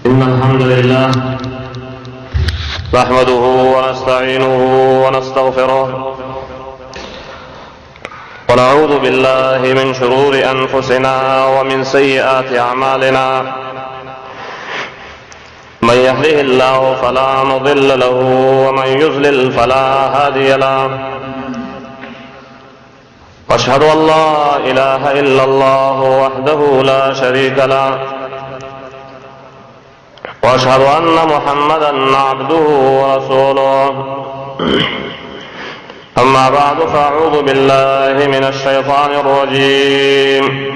إن الحمد لله نحمده ونستعينه ونستغفره ونعوذ بالله من شرور أنفسنا ومن سيئات أعمالنا من يهده الله فلا مضل له ومن يضلل فلا هادي له وأشهد أن لا إله إلا الله وحده لا شريك له وأشهد أن محمدا عبده ورسوله أما بعد فأعوذ بالله من الشيطان الرجيم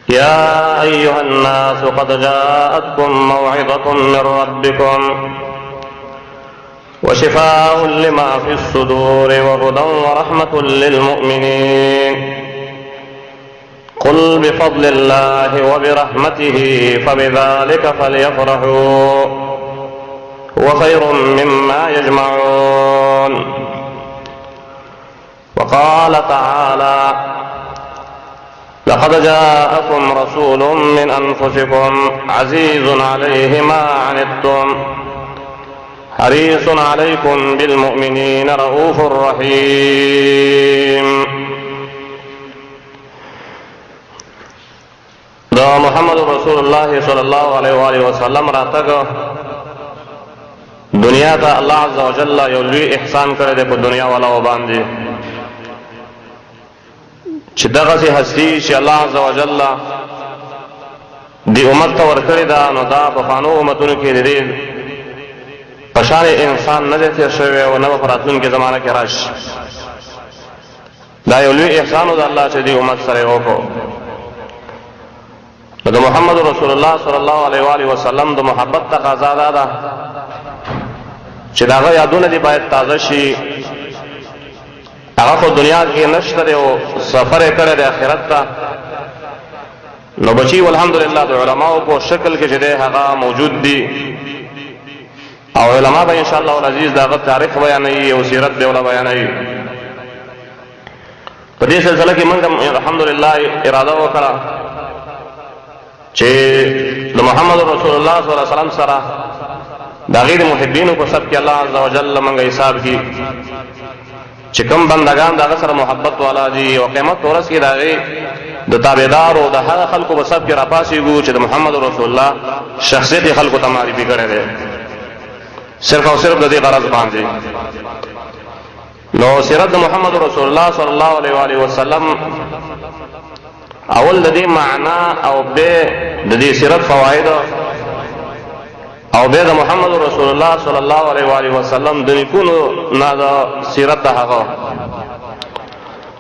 يا أيها الناس قد جاءتكم موعظة من ربكم وشفاء لما في الصدور وهدى ورحمة للمؤمنين قل بفضل الله وبرحمته فبذلك فليفرحوا هو خير مما يجمعون وقال تعالى لقد جاءكم رسول من أنفسكم عزيز عليه ما عنتم حريص عليكم بالمؤمنين رؤوف رحيم دا محمد رسول الله صلی الله علیه و آله وسلم راتګ دنیا ته الله عز وجل یو لوی احسان کړی دی په دنیا والا و باندې چې دغسې هستی چې الله عز وجل دی امت ته ورکړې ده نو دا په پخوانو امتونو کې د دې په شان انسان نه دی تېر شوی او نه به په راتلونکي زمانه کې راشي دا یو لوی احسان و د الله چې دې امت سره یې وکړو د محمد رسول الله صلی الله علیه و آله وسلم د محبت تقاضا دا ده چې د هغه یادونه دې باید تازه شي هغه خو دنیا کې نشته دی او سفر یې کړی دی آخرت ته نو بچي الحمدلله د علماو په شکل کې چې دی هغه موجود دي او علما به انشاءالله العزیز د هغه تاریخ بیانوي او سیرت به ورله بیانوي په دې سلسله کې موږ الحمدلله اراده وکړه چې د محمد رسول الله صلی الله علیه وسلم سره د هغې د محبینو په صف کې الله عز وجل موږ حساب کړي چې کوم بندګان د هغه سره محبت والا دي او قیامت په ورځ کې د هغې د تابعدارو د هغه خلکو په صف کې راپاڅېږو چې د محمد رسول الله شخصیت یې خلکو ته معرفي کړی دی صرف او صرف د دې غرض باندې نو سیرت د محمد رسول الله صلی الله علیه و آله وسلم اول د دې معنا او به د دې سیرت فواید او به د محمد رسول الله صلی الله علیه و آله وسلم د نیکونو نه د سیرت هغه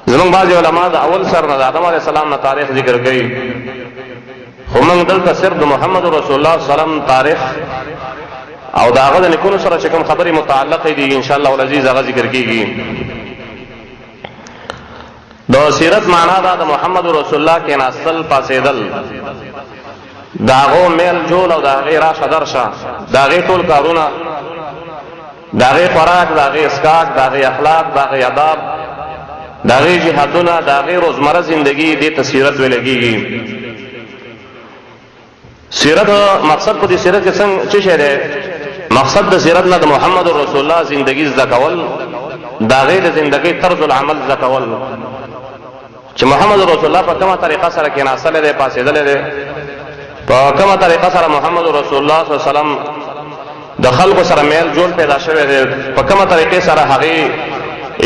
زمونږ بعض علما د اول سر نه د آدم علیه السلام نه تاریخ ذکر کوي خو موږ دلته صرف د محمد رسول الله صلی الله علیه وسلم تاریخ او د هغه د نیکونو سره چې کوم خبرې متعلقې دي انشاءالله العزیز هغه ذکر کیږي د سیرت معنا دا د محمد رسول الله کې ناستل پاسېدل د هغو میل جول او د هغې راشه درشه د هغې ټول کارونه د هغې خوراک د هغې اسکاک د هغې اخلاق د هغې اداب د هغې جهادونه د هغې روزمره زندګي دې ته سیرت ویل کېږي سیرت مقصد په دې سیرت کې څه شی دی مقصد د سیرت نه د محمد رسول الله زندگی زده کول د هغې د زندګۍ طرز العمل زده کول چې محمد رسول الله په کومه طریقه سره کېناستلی دی پاسېدلی دی په کومه طریقه سره محمد رسول الله صلی الله علیه وسلم د خلکو سره میل جول پیدا شوی دی په کومه طریقې سره هغې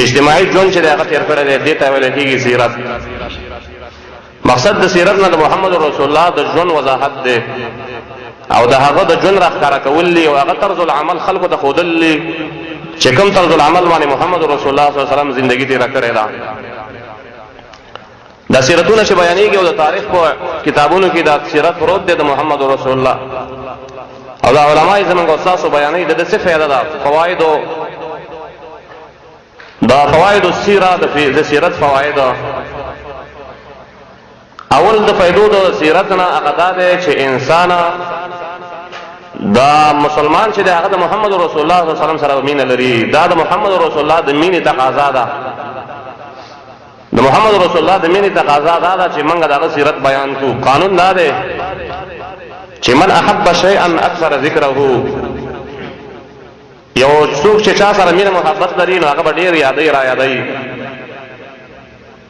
اجتماعي ژوند چې دی هغه تېر کړی دی دې ته ویلی کېږي سیرت مقصد د سیرت نه د محمد رسول الله د ژوند وضاحت دی او د هغه د ژوند راښکاره کول دي او هغه طرز العمل خلکو ته ښودل دي چې کوم طرز العمل باندې محمد رسول الله صلی الله علیه وسلم زندگی تېره کړې ده دا سیرتونه چې بیانېږي او د تاریخ په کتابونو کې دا سیرت پروت دی د محمد رسول الله او دا علما یې زموږ استاسو بیانوي د ده څه فایده ده فواید السیره د سیرت فواید اول د فائدو د سیرت نه هغه دا دی چې انسان دا مسلمان چې دی هغه د محمد رسول الله صلی الله علیه وسلم سره مینه لري دا د محمد رسول الله د مینې تقاضا ده د محمد رسول الله د مینې تقاضا دا ده چې موږ دغه سیرت بیان کړو قانون دا دی چې من احب شيئا اكثر ذکره، یو څوک چې چا سره مینه محبت لري نو هغه به ډېر یادوي را یادوي.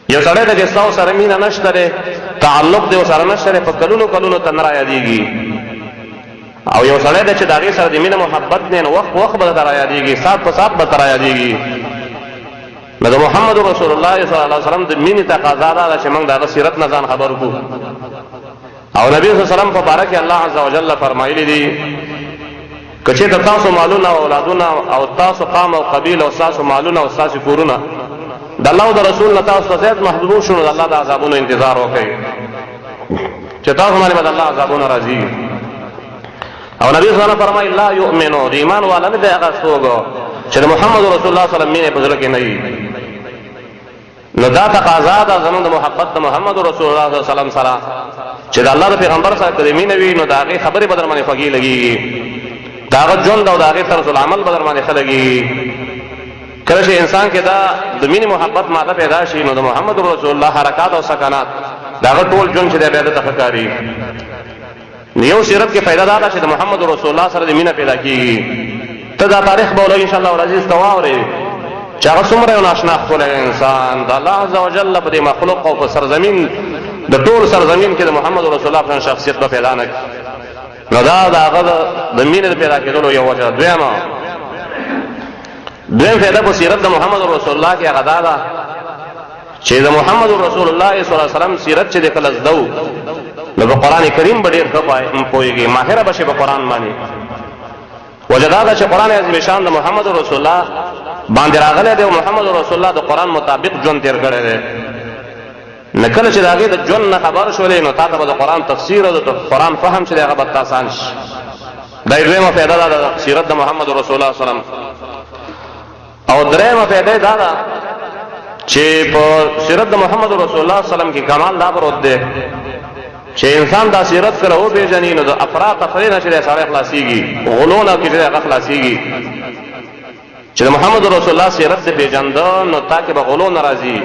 یو سړی ته چې ستا سره مینه نشته دی، تعلق دی ورسره نشته دی، په کلونو کلونو ته نه را یادېږي. او یو سړی دی چې د هغې سره د مینه محبت دی نو وخت وخت به درته را یادېږي، ساعت په ساعت به ته را یادېږي. نو د محمد رسول الله صلی الله علیه وسلم د مینې تقاضا دا ده چې موږ د هغه سیرت نه ځان خبر کړو. او نبی صلی الله علیه وسلم په باره کې الله عز وجل فرمایلی دي که چېرته تاسو مالونه او اولادونه او تاسو قام او قبیله او ستاسو مالونه او ستاسو کورونه د الله او د رسول نه تاسو ته زیات محبوب شو، نو د الله د عذابونو انتظار وکړئ چې تاسو باندې به د الله عذابونه راځي. او نبی صلی الله علیه وسلم فرمایي لا یؤمنو، د ایمان والا نه دی هغه څوک چې د محمد رسول الله صلی الله علیه وسلم مینه په زړه کې نه وي. نو دا تقاضا ده زموږ د محبت د محمد رسول الله صلی الله علیه وسلم سره چې د الله د پیغمبر سره کله مینه وي نو د هغې خبرې به در باندې خوږې لګېږي، د هغه ژوند او د هغې طرز العمل به در باندې ښه لګېږي. کله چې انسان کې دا د مینې محبت ماده پیدا شي نو د محمد رسول الله حرکات او سکنات د هغه ټول ژوند چې دی بیا دته ښه کاري. یو سیرت کې فایده دا ده چې د محمد رسول الله سره د مینه پیدا کېږي. ته دا تاریخ به ولګي انشاءالله العزیز ته واورې چې هغه څومره یو ناشنا ښکلی انسان د الله عز وجل په دې مخلوق او په سرزمین د ټول سرزمین کې د محمد رسول الله په شخصیت به پیدا نه کړي. نو دا د هغه د مینې د پیدا کېدلو یو وجه. دویم فایده په سیرت د محمد رسول الله کې هغه دا ده چې د محمد رسول الله صلی الله علیه وسلم سیرت چې د کله زده وو نو په قرآن کریم به ډېر ښه پوهېږي، ماهره به شي په قرآن باندې. وجه دا ده چې قرآن عظیم شان د محمد رسول الله باندې راغلی دی او محمد رسول الله د قرآن مطابق ژوند تېر کړی دی. نه کله چې د هغې د ژوند نه خبر شولې نو تا ته به د قرآن تفسیر او د قرآن فهم چې دی هغه به ته آسان شي. دا دویمه فایده ده د سیرت د محمد رسول الله صلی الله علیه وسلم. او دریمه فایده دا ده چې په سیرت د محمد رسول الله صلی الله علیه وسلم کې کمال دا پروت دی چې انسان دا سیرت سره وپېژني نو د افراط تفریط نه چې دی سړی خلاصېږي، غلو نه کې چې دی هغه خلاصېږي. چې د محمد رسول الله سیرت دې پېژنده نو تا کې به غلو نه راځي،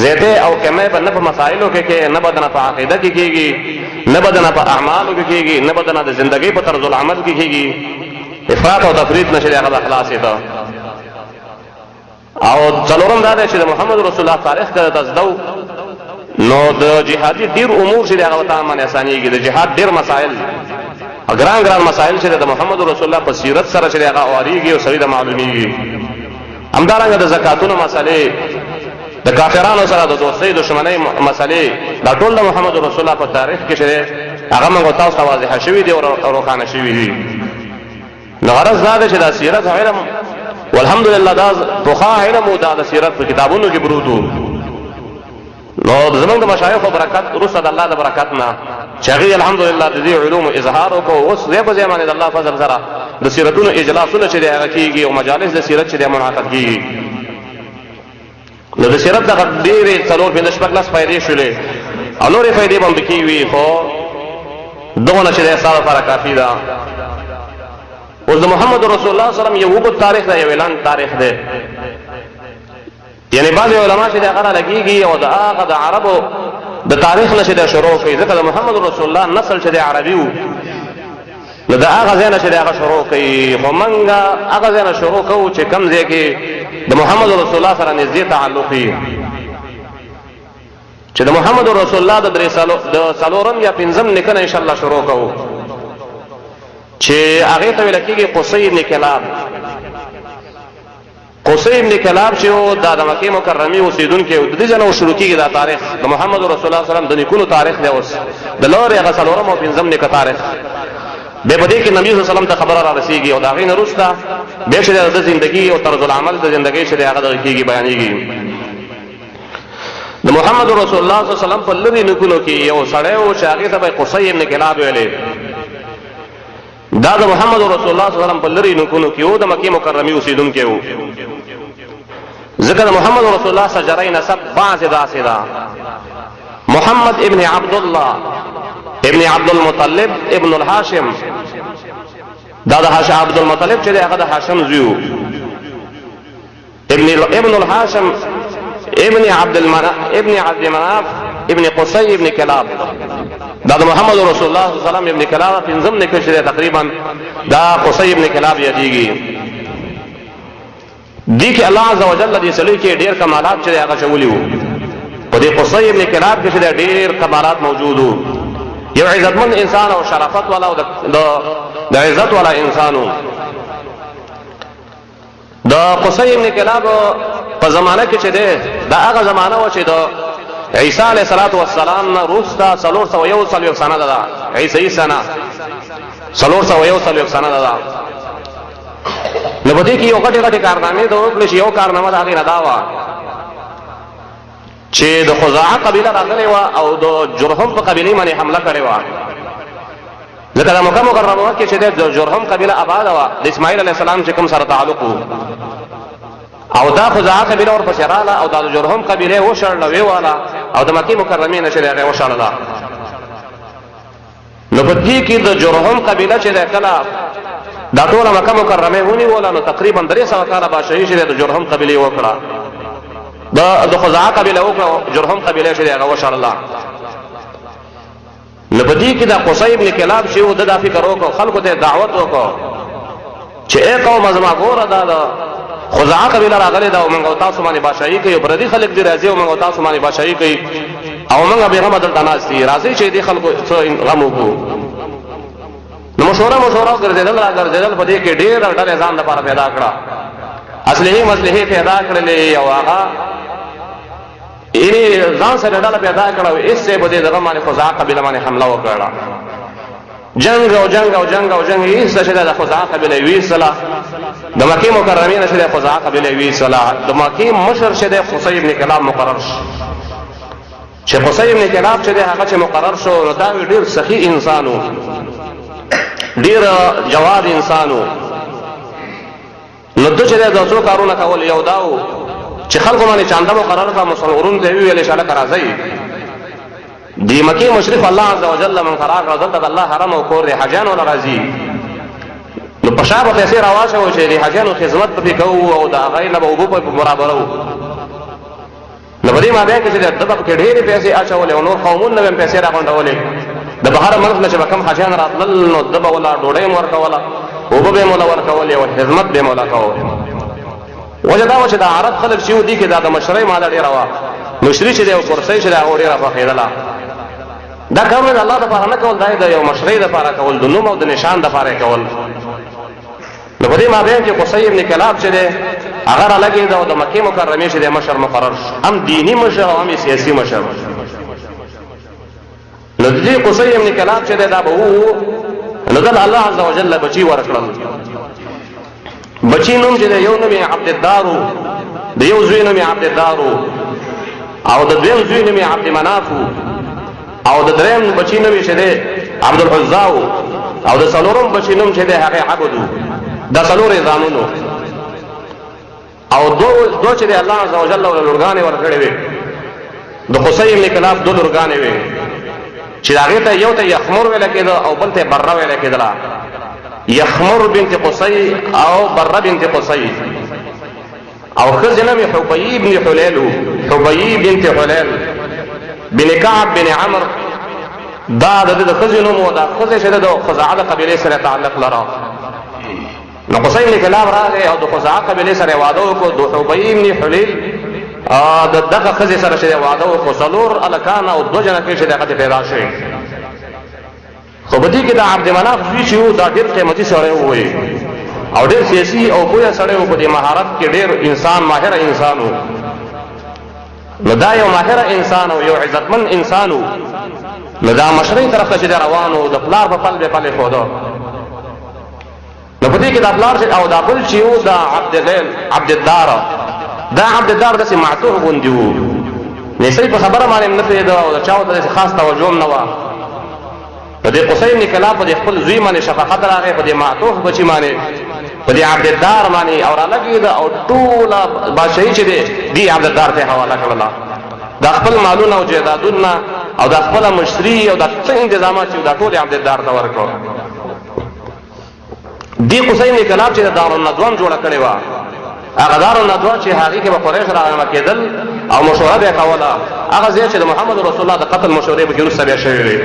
زیاتې او کمې به نه په مسایلو کې کې، نه به د نه په عقیده کې کېږي، نه به د نه په اعمالو کې کېږي، نه به د نه د زندګۍ په طرز العمل کې کېږي. افراط او تفریط نه چې دی هغه به خلاصېده. او څلورم دا دی چې د محمد رسول الله تاریخ که ته زده نو د جهادي ډېر امور چې دی هغه به تا باندې اسانېږي. د جهاد ډېر مسایل ګران ګران مسایل چې د محمد رسول الله په سیرت سره چې دی هغه اورېږي او سړي ته معلومېږي. همدارنګه د زکاتونو مسلې، د کافرانو سره د دوستۍ دښمنۍ مسلې، دا ټول د محمد رسول الله په تاریخ کې چې دی هغه موږ تاسو ته واضحه شوي دي او روښانه شوي دي. نو غرض دا دی چې دا سیرت علم والحمدلله دا پخوا علم و دا د سیرت په کتابونو کې پروت و. نو زمونږ د مشایخو برکت وروسته د الله د برکت نه چې هغوی الحمدلله د دې علومو اظهار وکړو. اوس ځای په ځای باندې د الله فضل سره د سیرتونو اجلاسونه چې دی هغه کېږي او مجالس د سیرت چې دی منعقد کېږي. نو د سیرت دغه ډېرې څلور پنځه شپږ لس فایدې شولې او نورې فایدې به هم پکې وي، خو دغونه چې دی ستا لپاره کافي ده. اوس د محمد رسول الله صلی الله علیه وسلم یو اوږد تاریخ دی، یو اعلان تاریخ دی. یعنې بعضې علما چې دی هغه رالګېږي او د هغه د عربو د تاریخ نه چې دی شروع کوي، ځکه د محمد رسول الله نسل چې دی عربي و نو د هغه ځای نه چې دی هغه شروع کوي. خو موږ هغه ځای نه شروع کوو چې کوم ځای کې د محمد رسول الله سره نږدې تعلق وي. چې د محمد رسول الله د څلورم یا پنځم نیکه نه انشاءالله شروع کوو چې هغې ته ویل کېږي قصي بن کلاب. قصي بن کلاب چې و دا د مکې مکرمې اوسېدونکی و، د دې ځای نه شروع کېږي دا تاریخ د محمد رسول الله صلی الله علیه وسلم د نیکونو تاریخ دی. اوس د لورې هغه څلورم او پنځم نیکه تاریخ بیا په دې کې نبي صلی الله علیه وسلم ته خبره را رسېږي او د هغې نه وروسته بیا چې د زندګي او طرز العمل د زندګۍ چې دی هغه دغه کېږي، بیانېږي. د محمد رسول الله صلی الله علیه وسلم په لرې نیکونو کې یو سړی و چې هغې ته به قصي بن کلاب ویلې. دا د محمد رسول الله صلی الله علیه وسلم په لرې نیکونو کې و، د مکې مکرمې اوسېدونکی و. ذکر محمد رسول الله سجري نسب بعض داسې ده: محمد ابن عبد الله ابن عبد المطلب ابن الهاشم. دا د عبد المطلب چې دی هغه د هاشم زوی و. ابن الهاشم ابن عبد مناف ابن قصي ابن کلاب. دا محمد رسول الله صلی الله علیه وسلم ابن کلاب پنځم نیکه چې تقریبا دا قصي ابن کلاب یادېږي. دي کې الله عز وجل دې سړي کې ډېر کمالات چې هغه چولي وو. په دې قصي ابن کلاب کې ډېر کمالات موجود وو. یو عزتمن انسان او شرافت والا او د عزت والا انسانو. دا قصي ابن کلاب په زمانه کې چې ده دا هغه زمانه و چې د عیسی علیه السلام نه وروسته 401 سنه ده. عیسی سنه 401 سنه ده. نو په دې کې یو غټه کارنامې ده وکړي چې یو کارنامه ده هغه نه دا وه چې د خزاعه قبیله راغلې وه او د جرهم په قبیلې باندې حمله کړې وه. ځکه د مکه مکرمه کې چې د جرهم قبیله آباده وه د اسماعیل علیه السلام چې کوم سره تعلق و او دا خزاعه قبیله ورپسې راغله او دا د جرهم قبیله وشړله ویواله او د مکې مکرمې نه چې دی هغې وشړله. نو په دې کې د جرهم قبیله چې دی کله دا ټوله مکه مکرمې ونیوله نو تقریبا 300 کاله بادشاهي چې دی د جرهم قبیلې وکړه. د خزاعه قبیله وکړه جرهم قبیله چې دی هغه وشړله. نو په دې کې د قصي ابن کلاب چې و د دا فکر وکړو خلکو ته دعوت وکړو چې ای قوم زما ګوره دا د خزاعه قبیله راغلې ده او موږ او تاسو باندې بادشاهي کوي. پردي خلک دې راځي او موږ او تاسو باندې بادشاهي کوي او موږ به هم دلته ناست دي. راځئ چې دې خلکو غم وکړو. نو مشوره ګرځېدل راګرځېدل په دې کې ډېر ډلې ځان لپاره پیدا کړه. اصلي پیدا کړلې او هغه یې ځان سره ډله پیدا کړه او ایسې په دې دغه باندې خزاعه قبیله باندې حمله وکړه. جنگ یې څه چې د خزاعه قبیله ویسله د مکې مکرمې نه چې د خزاعه قبیله ویسله. د مکې مشر چې د قصي ابن کلاب مقرر شو. چې قصي ابن کلاب چې د هغه چې مقرر شو نو دا ډېر سخي انسان و، ډېر جواد انسان و. نو د چې د څو کارونه کول یو دا و چې خلکو باندې چانده مقرر کړه. مسلمانانو ته ویل چې الله راځي دی مکې مشرف الله عز وجل من قرار دلته د الله حرم او کور دی حاجیانو راځي. نو په شابه پیسې راواچوه چې د حاجیانو خدمت پکې کوو او د هغې نه به اوبه په برابرو. نو په دې مابین کې چې د ده پکې ډېرې پیسې اچولې او نور قومونو نه به هم پیسې راغونډولې. د بهر ملک نه چې به کوم حاجیان راتلل نو ده به وله ډوډۍ هم ورکوله، اوبه به یې موله ورکولې او خدمت به یې موله کوو. وجه دا وه چې د عرب خلک چې و دي کې دا د مشرۍ ماده ډېره وه. مشري چې دی او کرسۍ چې دی هغه ډېره خوښېدله. دا کارونه د الله دپاره نه کول، دا یې د یو مشرۍ دپاره کول، د نوم او د نشان دپاره یې کول. نو په دې مابین کې قصي ابن کلاب چې دی هغه رالګېده او د مکې مکرمې چې دی مشر مقرر شو، هم دیني مشر او هم سیاسي مشر. نو د دې قصي ابن کلاب چې دی دا به وو نو دل الله عز وجل بچي ورکړل. بچی نوم چې دی یو نوم یې عبدالدار و، د یو زوی نوم یې عبدالدار و او د دویم زوی نوم یې عبدمناف و او د دریم بچی نوم یې چې دی عبدالعزا و او د څلورم بچی نوم چې دی هغې عبد و. دا څلور یې زامن و او دو چې دی الله عز وجل له لورګانې ورکړې وې. د قصي ابن کلاب 2 لورګانې وې چې د هغې ته یو ته یخمر ویله کېده او بل ته بره ویله کېدله. یخمر بنت قصي او بره بنت قصي او ښځې نوم یې حبیب بن حلیل و. حبیب بنت حلیل بن کعب بن عمر دا د د ښځې نوم و. دا ښځې چې د خزاعه د قبیلې سره تعلق لره. نو قصي ابن کلاب راغی او د خزاعه قبیلې سره واده وکړو. د حبیب بن حلیل د دغه ښځې سره چې واده وکړو 4 هلکان او 2 جنکې چې د هغه پیدا شوې. خو په دې کې د عبدمناف زوی چې و دا ډېر قیمتي سړی ووایي او ډېر سیاسي او پوهه سړی و. په دې مهارت کې ډېر انسان ماهر انسان و. نو دا یو ماهر انسان او یو عزتمن انسان و. نو دا مشرۍ طرف ته چې دی روان و د پلار په پل به پل ایښوده. نو په دې کې دا پلار او دا بل چې و دا عبدالدار دا عبدالدار داسې معتوه غوندې و. نسۍ په خبره باندې نه پوهېده او د چا ورته داسې خاص توجه هم نه وه. په دې قصي ابن کلاب په دې خپل زوی باندې شفقت راغی، په دې معتوه بچي باندې، په دې عبدالدار باندې او رالګېده او ټوله بادشاهي چې دی دې عبدالدار ته حواله کړله. دا خپل مالونه او جایدادونه او دا خپله مشري او دا څه انتظامات چې دا ټول یې عبدالدار ته ورکړو. دې قصي ابن کلاب چې د دارالندوه هم جوړه کړې وه. هغه دارالندوه چې هغې کې به قریش راغمه کېدل او مشوره به یې کوله. هغه ځای چې د محمد رسول الله د قتل مشورې پکې وروسته بیا شوې وې.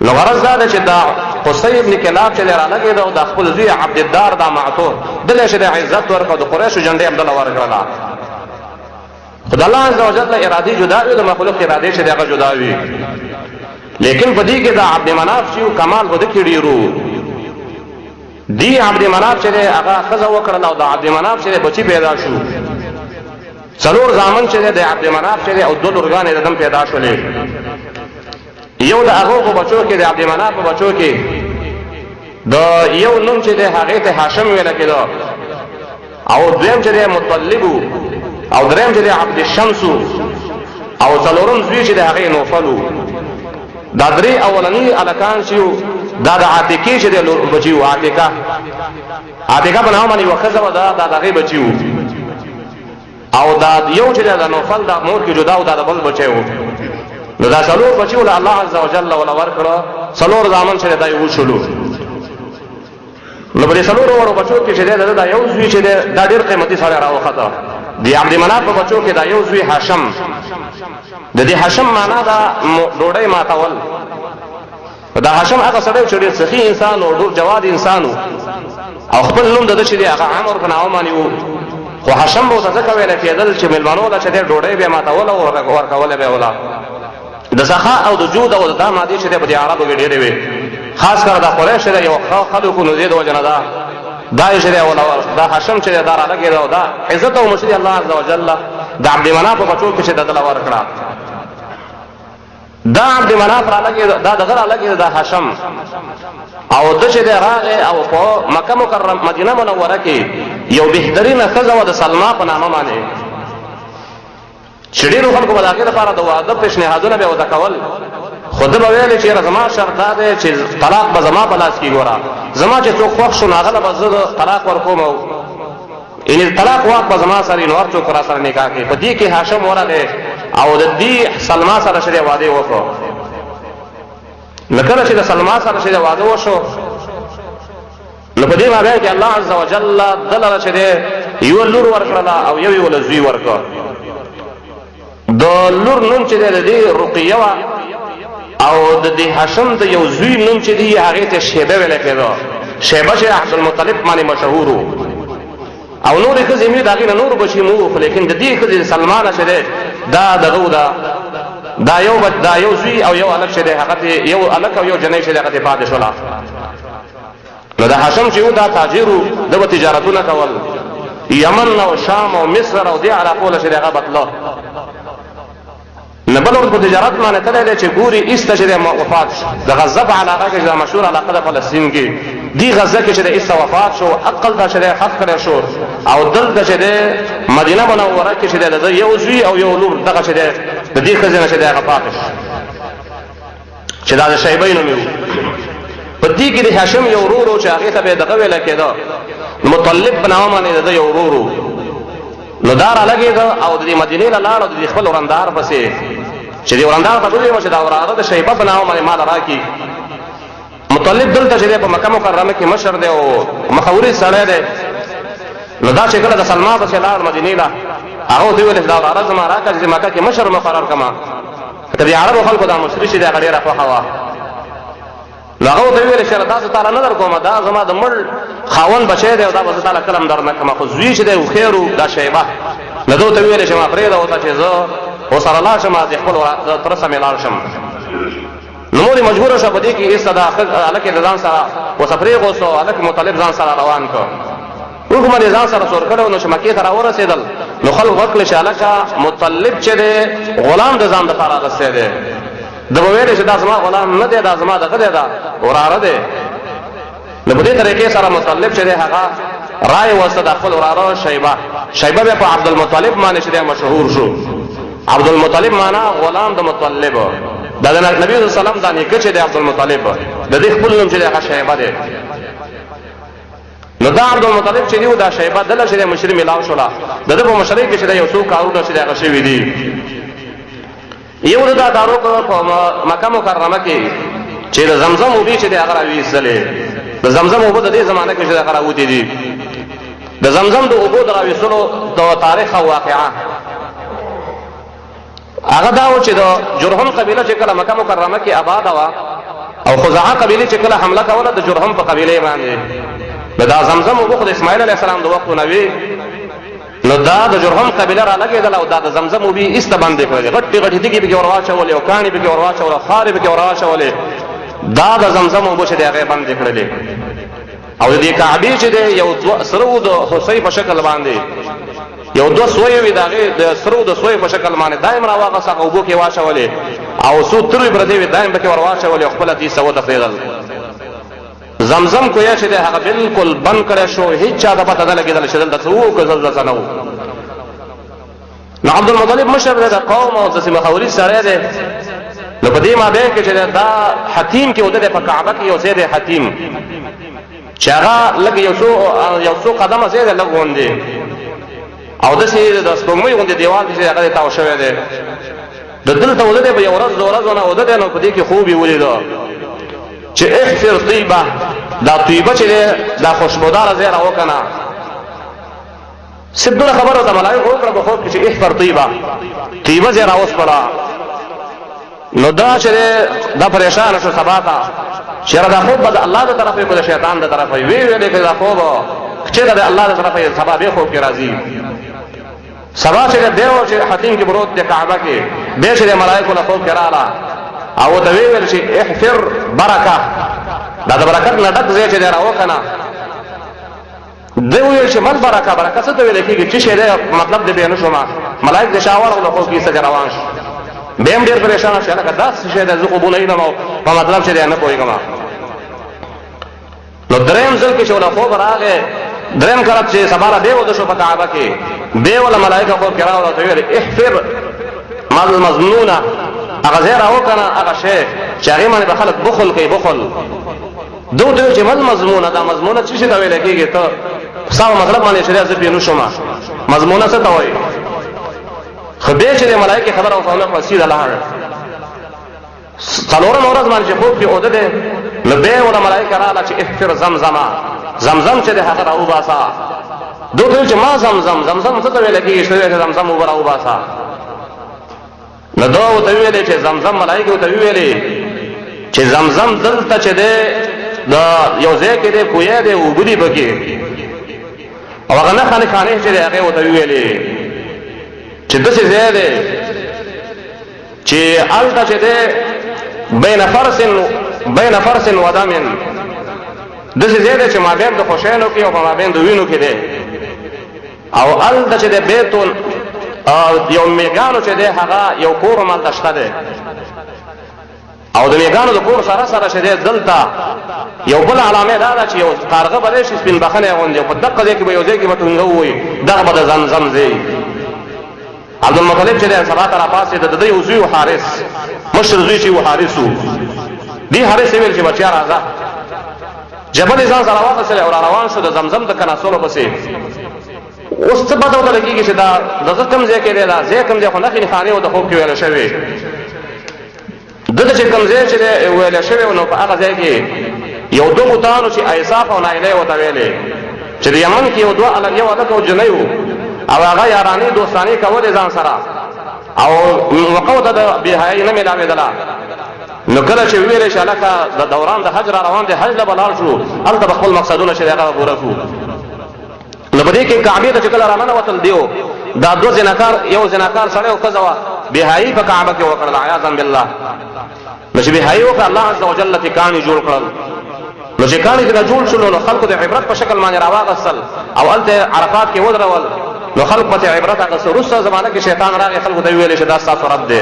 نو غرض دا ده چې دا قصي ابن کلاب چې رالګېده او د خپل زوی عبدالدار دا معتوه دله چې د عزت ورکړه د قریشو جنډې عبدالله ورکړله. خو د الله عز وجل ارادې جدا وي، د مخلوق ارادې چې د هغه جدا وي. لیکن په دې کې د عبد مناف چې کمال په ده کې ډېرو دی. عبد مناف چې دی هغه ښځه وکړله او د عبد مناف چې دی بچي پیدا شو. څلور زامن چې دی د عبد مناف چې دی او دوه لورګانې د دم پیدا شولې. یو د هغو په بچو کې د عبد مناف په بچو کې د یو نوم چې دی هغې ته هاشم ویله کېده، او دویم چې دی مطلب و، او دریم چې دی عبد الشمس و، او څلورم زوی چې د هغې نوفل و. دا درې اولني هلکان چې وو دا د عاتکې چې دی بچي وو. عاتکه په نامه باندې یوه ښځه وه، دا د هغې بچي وو. او دا یو چې دی د نوفل د مور کې جدا و، دا د بل بچی و. نو دا څلور بچي وله الله عز وجل وله ورکړه، څلور زامن چې دی دا یې وشولو. نو په دې څلورو وړو بچو کې چې دی دا یو زوی چې دی دا ډېر قیمتي سړی راوخته. د عبد مناف په بچو کې دا یو زوی هاشم. د دې هاشم معنا دا ډوډۍ ماتول. دا هاشم هغه سړی چې ډېر سخي انسان او ډېر جواد انسان و، او خپل نوم د ده چې دی هغه عمر په نامه باندې و. خو هاشم به ورته ځکه ویله کېدل چې مېلمنو ته چې دی ډوډۍ به یې ماتوله او ورکوله به یې وله. د سخا او د جود او د دا مادې چې دی په دې عربو کې ډېرې وې، خاص کر د قریش چې دی یو خلکو نو دې د وجه نه دا یې چې دی دا هاشم چې دی دا رالګېده او دا عزت او مشري الله عز وجل د عبد مناف په بچو کې چې دله ورکړه. دا عبد مناف رالګېده، دا دغه رالګېده دا هاشم، او ده چې دی راغی او په مکه مکرم مدینه منوره کې یو بهترینه ښځه وه د سلما په نامه باندې، چې ډېرو خلکو به د هغې لپاره د واده پېشنهادونه به یې ورته کول. خو ده به ویلې چې یاره زما شرط دا دی چې طلاق به زما په لاس کې ګوره، زما چې څوک خوښ شو نو هغه له به زه طلاق ورکوم، یعنې طلاق واک به زما سره نو هر څوک را سره نکاح کوي. په دې کې هاشم ورغی او د دې سلما سره چې دی واده وکړو. نو کله چې د سلما سره چې دی واده وشو، نو په دې مابین کې الله عز وجل ده له چې دی یوه لور ورکړله او یو یې له زوی ورکړه. د لور نوم چې دی د دې رقیه وه، او د دې هاشم د یو زوی نوم چې دی هغې ته شیبه ویلی کېده. شیبه چې عبدالمطلب باندې مشهور و، او نورې ښځې مې د هغې نه نور بچي مو وو، لیکن د دې ښځې سلمانه چې دی دا دغه و، دا یو زوی او یو هلک چې دی هغه ته یو هلک او یو جنۍ چې دی هغه ته پاتې شوله. نو د هاشم چې و دا تاجر و، ده به تجارتونه کول، یمن او شام او مصر او دې علاقو له چې دی هغه بتله. نه بل ورته په تجارت باندې تللی دی چې ګوري ایسته چې دی وفات شو. د غزه په علاقه کې چې دا مشهور علاقه د فلسطین کې، دې غزه کې چې دی ایسته وفات شو، عقل ته چې دی خښ کړی شو، او دلته چې دی مدینه منوره کې چې دی د ده یو زوی او یو لور دغه چې دی د دې ښځې نه چې دی هغه پاتې شو، چې دا د شیبې نوم یې و. په دې کې د هاشم یو ورور و چې هغې ته به یې دغه ویله کېده، مطلب په نامه باندې د ده یو ورور و. نو دا رالګېده او د دې مدینې له لاړ او د دې خپل ورندار پسې چې دې ورندار ته ویلې وه چې دا وراره د شیبه په نامه باندې مال راکړي. مطلب دلته چې دی په مکه مکرمه کې مشر دی او مخوري سړی دی. نو دا چې کله د سلما پسې لاړ مدینې له، هغه ورته وویل چې دا وراره زما راکړه چې مکه کې مشر مقرر کړمه. که د عربو خلکو دا مشري چې دی هغه ډېره خوښه وه. نو هغه ورته وویل چې دا زه تاله نه در کومه، دا زما د مړ خاوند بچی دی او دا به زه تاله کله هم در نه کړمه، خو زوی چې دی هوښیار و دا شیبه. نو ده ورته وویلې چې ما پرېږده ورته چې زه ورسره لاړ شم، د خپل تره سره مې لاړ شم. نو مور یې مجبوره شوه په دې کې ایسته دا هلک یې د ځان سره ورته پرېغوستو، هلک مطلب ځان سره روان کړ. وګوره یې ځان سره سور کړی و. نو چې مکې ته راورسېدل نو خلک وکړل چې هلکه مطلب چې دی غلام د ځان دپاره اخیستی دی. ده به ویلې چې دا زما غلام نه دی، دا زما دغه دی، دا وراره دی. نو په دې طریقې سره مطلب چې دی هغه رای وسته د خپل وراره شیبه بیا په عبدالمطلب باندې چې دی مشهور شو. عبدالمطلب معنا غلام د مطلب، دا د نبي صلی الله علیه وسلم دا نیکه چې دی عبدالمطلب، د دې خپل نوم چې دی هغه شیبه دی. نو دا عبدالمطلب چې دی دا شیبه دله چې دی مشري میلاو شوله. د ده په مشرۍ کې چې دی یو څو کارونه چې دی هغه شوي دي. یو د دا کارو په مکه مکرمه کې چې د زمزم اوبې چې دی هغه راویستلې. د زمزم اوبه د دې زمانه کې چې دی هغه راوتې دي. د زمزم د اوبو د راویستلو د تاریخ او واقعه هغه دا و چې د جرهم قبیله چې کله مکه مکرمه کې آباده وه، او خزاعه قبیله چې کله حمله کوله د جرهم په قبیله باندې دا زمزم او د اسماعیل علیه السلام د وخت نوی نو دا د جرهم قبیله را لګېدل او دا د زمزم او به ایسته باندې کړل غټي غټي دګي به ور واچولې او کانی به ور واچولې خارې به ور واچولې دا د زمزم او بشه د هغه باندې کړلې او د کعبه چې یو سرو د حسین په شکل باندې یو دو سوی وی داغه د سرو د سوی په شکل باندې دایم را واغه ساقو بو کې واچولې او سو تر برته وی دایم به کې ور واچولې خپل دې سو د فیضل زمزم کو یا چې هغه بالکل بند کړی شو هیڅ چا د پته نه لګیدل چې دلته څو کزل ځنو نو عبد المطلب مشر د قوم او د سیمه سره ده نو په دې مابین کې چې دا حتیم کې وده په کعبه کې یو زید حتیم چې هغه لګ یو څو قدمه زید لګوندې او د سې د سپوږمۍ غوندې دیوال چې هغه تاو شوی دی د دلته وده په یو ورځ نه وده نو په دې کې خوبي ولیدو چې احفر طيبه دا طيبه چې دا خوشبودار زیر او کنه سبدو خبره د ملائکه وکړه په خوب کې چې احفر طيبه زیر اوس پړه نو دا چې دا پریشان شو سبا ته چې دا خوب د الله د طرفه کو د شیطان د طرفه وی ویلې کې دا خوب چې د الله د طرفه سبا به خوب کې راځي سبا چې دیو چې حتیم کې بروت د کعبه کې به چې ملائکه له خوب کې رااله او دا ویل چې احفر برکه دا د برکت نه ډک ځای چې راو کنه دی ویل چې مل برکه څه ته ویل کېږي چې شه مطلب دې به نشو ما ملائکه د شاور او خو کې څه روان شو به هم ډیر پریشان شو لکه داس شه د زغو بولای نه په مطلب چې نه پويګم نو دریم ځل کې چې ولا خو راغې دریم کړه چې سباره به ود شو په کعبه کې به ولا ملائکه خو کراو ته ویل احفر مال مظنونه هغه زیر او کنه هغه شی چې هغه باندې به خلک بخل کوي بخل دوی چې مضمونه دا مضمونه چې څه دا ویل کېږي ته صاحب مطلب باندې شریعت زه پیلو شوم مضمونه څه ته وایي خو به چې ملائکه خبر او څونه فسید الله څلورم ورځ باندې خوب کې اوده ده نو به ولا ملائکه رااله چې احفر زمزم چې هغه راو باسا دوی چې ما زمزم څه ته ویل کېږي چې زمزم وراو باسا نو دا ته ویلې چې زمزم ملائکه ته ویلې چې زمزم دلته چې ده دا یو ځای کې ده کویا ده او بډي بګي او هغه نه خانه چې هغه ته ویلې چې د څه ځای ده چې الته چې ده بین فرس و دم د څه ځای ده چې ما بین د خوشینو کې او ما بین د وینو کې ده او الته چې ده بیتون یو میګانو چې ده هغه یو کور ما تشته ده او د میګانو د کور سره چې ده دلته یو بل علامه دا چې یو قارغه بلې شي سپین بخنه غونډه په دقه ځای کې به یو ځای کې وټنګ وي دغه به زمزم زی عبد المطلب چې ده سبا تر پاسه د دې وزوی حارث مشر زوی چې و حارثو دی حارث ویل چې بچا راځه جبل ځان سره واغسل او روان شو د زمزم د کناسولو پسې اوس څه پته ولګیږي چې دا د کم ځای کې دی دا ځای کم ځای خو نه خېل خانه او د خوب کې ویل شوی دغه چې کم ځای چې ویل شوی نو په هغه ځای کې یو دوه بوتانو چې ایصاف او نایله وته ویلې چې د یمن کې یو دوه الګ یو الګ او جنیو او هغه یارانی دوستانی کول ځان سره او وقوته د بهای نه ملاویدله نو کله چې ویلې چې لکه د دوران د حج روان دي حج له بلال شو الته خپل مقصدونه چې هغه پوره شو نو په دې کې کعبه ته کله رانه وتل دیو دا دو زناکار یو زناکار سره او قزوا بهای په کعبه کې وکړل اعاذ بالله نو چې بهای وکړ الله عز وجل ته کانی جوړ کړل نو چې کانی ته جوړ شول نو خلکو د عبرت په شکل باندې راواغسل او الته عرفات کې ودرول نو خلک په عبرت هغه سروسه زمانه کې شیطان راغی خلکو ته ویل چې دا تاسو رب دی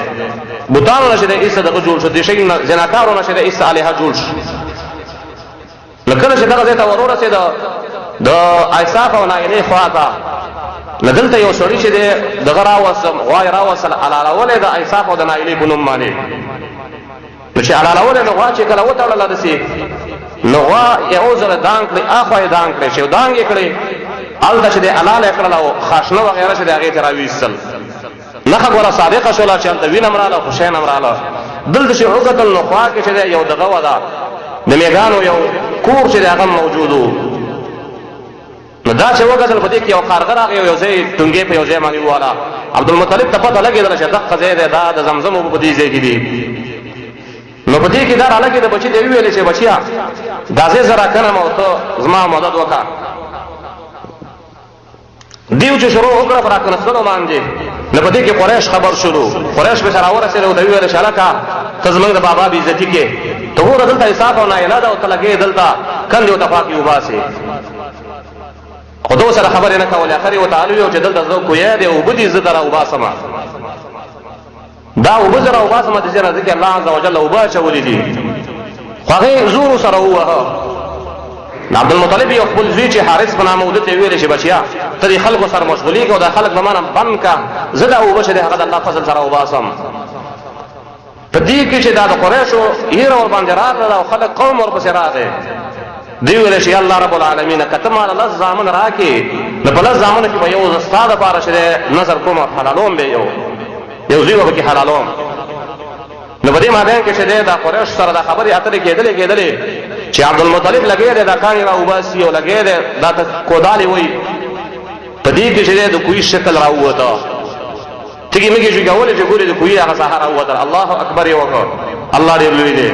بوتانو نشه د ایسه دغه جوړ شو دي شي زناکارو نشه د ایسه الها جوړ شو لکه چې دغه ته ورور سي د ایصاف او نایله خواته لدلته یو سړی چې دغه راوسم غوای راوسل علاوه د ایصاف او د نایله بنوم باندې نو چې علاوه له غوا چې کله وتاړه لدسي نو غوا یو زره دان کړی اخوای دان کړی شو دان یې کړی الته چې د علاله کړل او خاصنه وغیرہ چې دغه تراویسل نخه ګوره صادقه شولا چې انت وینم رااله حسین امراله دلته چې عقدل نو خوا کې چې یو دغه ودا د میګانو یو کور چې هغه موجودو نو دا چې وګدل په دې کې یو قارغه راغی یو ځای ټنګې په یو ځای باندې والا عبد المطلب ته پته لګیدل چې دغه ځای دا د زمزم په دې ځای کې دی نو په دې کې دا رااله کې د بچی دی ویلې چې بچیا دازې زرا کنه مو ته زما مدد وکړه. دیو چې شروع وکړه پر کنه باندې نو په دې کې قریش خبر شروع. قریش به سره ورسېده او دی ویل چې الکا ته زمونږ د بابا بي عزتي کې ته ور دلته حساب او نه الاده او تلګې دلته کندې او تفاقي وباسي. خدای سره خبرې نه کوله. اخر یو تعالی او چې دلته زو کویا دی او بدی زدر او باسمه دا وبزر او باسمه د زیره ذکر الله عز وجل او باچ ولدي خو زور سره هو عبد المطلب یو خپل زوی چې حارث په نامه ودته ویل شي بچیا ته خلکو سره مشغولي کو دا خلک بمانه بن کا زدا او بچ د هغه الله فضل سره او باسم. په دې کې چې دا د قریشو هیر اور باندې راغله او خلک قوم ور پسې راغله. دی ویل شي الله رب العالمین کتم علی الله زامن راکې د بل زامن کې به یو استاد لپاره شه نظر کوم حلالوم به یو زیو به کې حلالوم. نو په دې مابین کې چې دا قریش سره دا خبرې اترې کېدلې چې عبد المطلب لګې دا کانی را وباسي او لګې دا کودالي وای په دې کې چې د کوی شکل راووته تیږي میږي چې ګولې چې ګوري د کوی هغه سهار راووته. الله اکبر یو وکړ الله دې لوی دی.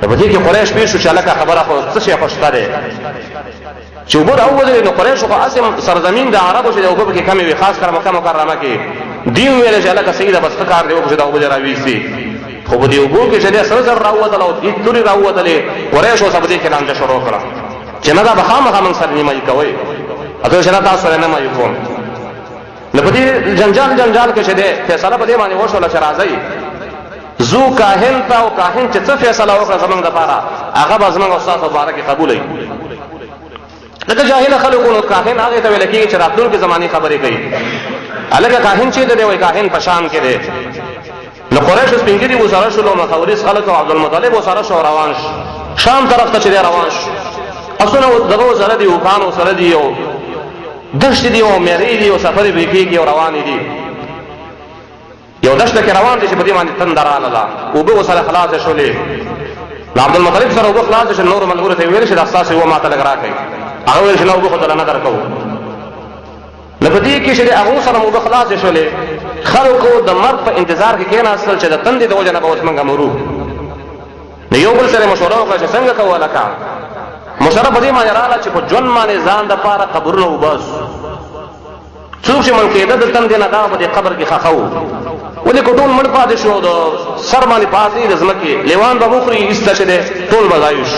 په دې کې قریش پیښو چې لکه خبره خو څه شي خوشته ده چې وګور اوله نو قریش خو اسم سرزمین د عربو چې اوبه کې کمی وي خاص کر مکه مکرمه کې دین ویل چې لکه سیده بس کار دی او چې دا اوبه راويسي خو په دې اوبو کې چې سره سره راووتل او دې توري راووتل قریش او سبدي کې لانجه شروع کړه چې نه دا بخامه من سره نیمه کوي اته چې نه تاسو نه ما یو کوم. نو په دې جنجال کې چې فیصله په دې باندې وشول چې راځي زو کاهن تا او کاهن چې څه فیصله وکړه زمونږ لپاره هغه به زمونږ استاد مبارک قبولې. لکه جاهل خلکو کاهن هغه ته ویل کېږي چې راتلونکي زماني خبرې کوي. الګا کاهن چې دی وای کاهن په شام کې دی. نو قریش سپینګری و سره شلو مخاورس خلک او عبد المطلب و سره شو روان شام طرف ته چې روان شو. اسونه دغه سره دی او خان سره دی او دشت دی او مېری دی او سفر به کېږي او روان دي. یو دشت کې روان دي چې په دې باندې تندراله ده او به سره خلاص شولې. عبد المطلب سره وب خلاص شو. نور ملګری ته ویل چې د اساس هو ماته لګ راکې هغه ویل چې نو به خدای نه درکو. لپاره کې چې هغه سره مو خلاص شولې خلکو د مرګ په انتظار کې کېناستل چې د تندې د وجه نه به اوس موږ مرو. نو یو بل سره مشوره وکړه چې څنګه کوله کا مشوره په دې باندې رااله چې په ژوند باندې ځان د پاره قبرونه وباس څوک چې مړ کېده د تندې نه دا په دې قبر کې خخو ولې کوټول مړ پاتې شو د سر باندې پاتې د ځمکې لیوان به مخري ایسته چې ټول بځایش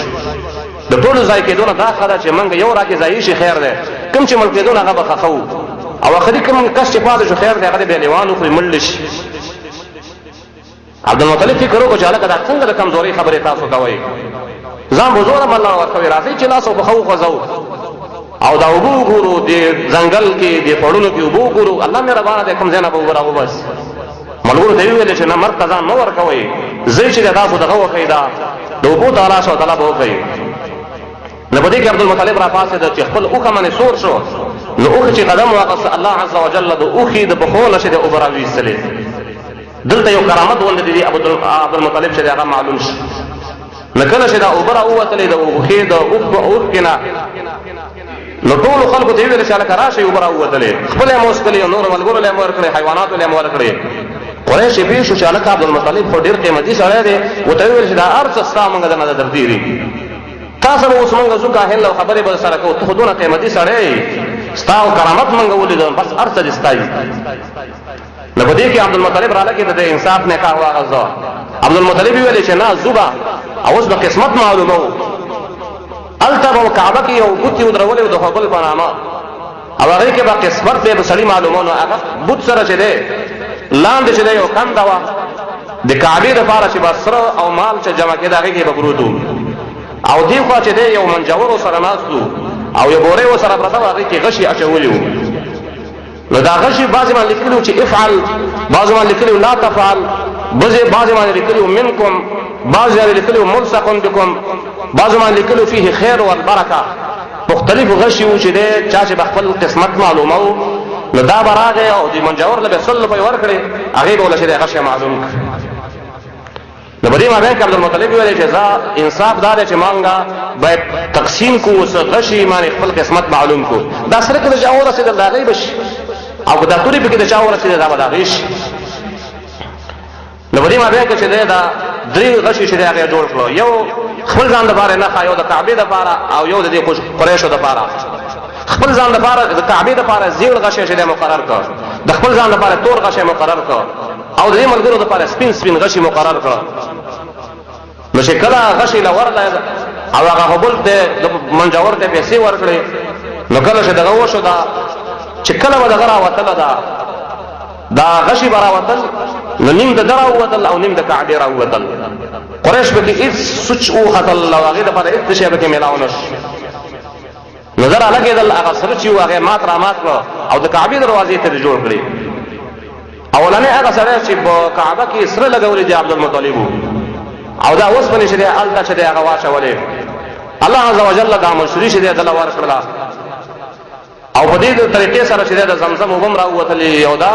د ټول ځای کې دونه دا خبره چې موږ یو راکې ځای شي خیر ده کوم چې مړ کېدو هغه به خخو او اخري کوم کس چې پاتې شو خیر دی هغه به لیوانو خو مړ شي. عبد المطلب فکر وکړ چې هغه دا څنګه د کمزوري خبره تاسو کوي ځان بزوره الله ورته راځي چې لاس او بخو خوځو او دا وګو ګورو د ځنګل کې د پړونو کې وګو ګورو الله مې ربانه د کوم ځنه وګورو او بس ملګرو دی ویل چې نه مرکز نه ور کوي زې چې دا تاسو دغه وخیدا د وګو تعالی شو طلب وکړي. نو په دې کې عبد المطلب را پاسه د خپل اوخه باندې سور شو. نو اوخه چې قدم واقص الله عز وجل د اوخي د بخول شه د اوبراوي سره دلته یو کرامت وند دي عبد المطلب چې هغه معلوم شي. نکله چې دا اوبرا اوتلې د اوخي د اوخ کنا نو ټول خلکو ته ویل چې الکه راشه اوبرا اوتلې خپل موسکلي نور ملګرو له مور کړې حیوانات له مور کړې قریش به شو چې الکه عبد المطلب په ډیر قیمتي سره دی او ته ویل چې دا ارڅ ستامنګ د نظر درتيري تاسو اوس مونږ زو کاهل او خبره به سره کو ته دونه قیمتي سره ستاو کرامت مونږ ولید بس ارڅ دستای. نو په دې کې عبد المطلب را لګید د انصاف نه کا واغزا. عبد المطلب ویل چې نه زوبا اوس به قسمت معلومه التبو کعبه کې یو بوت یو درولې د خپل پنامه او هغه کې به قسمت به سړی معلومه نو هغه بوت سره چې دی لاندې چې دی یو کنده وا د کعبه لپاره چې بسره او مال چې جمع کېده هغه کې به پروتو او دی خو چې دی یو منجور سره ناسو او یو بوره سره پرته هغه کې غشي اچولیو. نو دا غشي بعضی باندې لیکلو چې افعل بعضی باندې لیکلو لا تفعل بعضی باندې لیکلو منکم بعضی باندې لیکلو ملصق بكم بعضی باندې لیکلو فيه خیر والبرکه مختلف غشي و چې دی چا چې خپل قسمت معلومه نو دا براغه او دی منجور له صلی په ور کړی هغه بوله چې غشي معلوم. نو بری ما به عبد المطلب ویل چې انصاف دار چې مانګه به تقسیم کو وس غشي باندې خپل قسمت معلوم کو دا سره کې جاور رسید دا غي بش او دا توري به کې جاور رسید دا ولا غش. نو بری ما به چې دا درې غشي چې هغه جوړ کړو، یو خپل ځان لپاره نه یو د کعبې لپاره او یو د قریشو لپاره. خپل ځان لپاره د کعبې لپاره زیړ غشي چې مقرر کړ، د خپل ځان لپاره تور غشي مقرر کړ او د دې ملګرو لپاره سپین سپین غشي مقرر کړ. نو چې کله غشي لورله او هغه بل ته د منجور ته پیسې ورکړي، نو کله چې دغه وشو دا چې کله به دغه راوتله دا غشي به راوتل، نو نیم د ده راووتل او نیم د کعبې راووتل. قریش به کې هېڅ سوچ وختل او هغې دپاره هېڅ شی به کې میلاو نه شو. نظر لګېدل هغه سره چې و هغې مات رامات کړه او د کعبې دروازې ته یې جوړ کړي. اولنی هغه سړی چې په کعبه کې سره لګولي دي عبدالمطلب و او دا اوسپنې چې دی هلته چې دی هغه واچولې. الله عز وجل دا مشري چې دی دله ورکړله او په دې طریقې سره چې دی د زمزم اوبه هم راووتلې او دا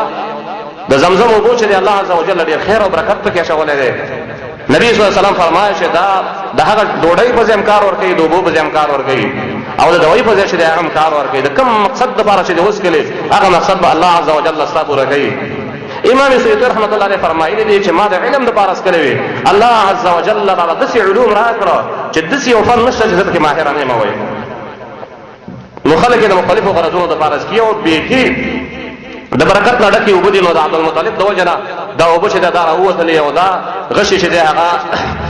د زمزم اوبو چې دی الله عز وجل ډېر خیر او برکت پکې اچولی دی. نبی صلی الله علیه وسلم فرمایي چې دا د هغه ډوډۍ په ځای هم کار ورکوي، د اوبو په ځای هم کار ورکوي او د دوایي په ځای چې دی هغه هم کار ورکوي. د کوم مقصد دپاره چې دی وڅښلې هغه مقصد به الله عز وجل ستا پوره کوي. امام سیوطي رحمت الله علیه فرمایلی دی چې ما د علم دپاره څکلی وي، الله عز وجل راله داسې علوم راکړه چې داسې یو فن نشته چې زه پکې ماهره نه یم وایي. نو خلک یې د مختلفو غرضونو دپاره څکي او بیخي د برکت نه ډکې اوبه دي. نو د عبدالمطلب د وجه نه دا اوبه چې دا راووتلې او دا غشي چې دی هغه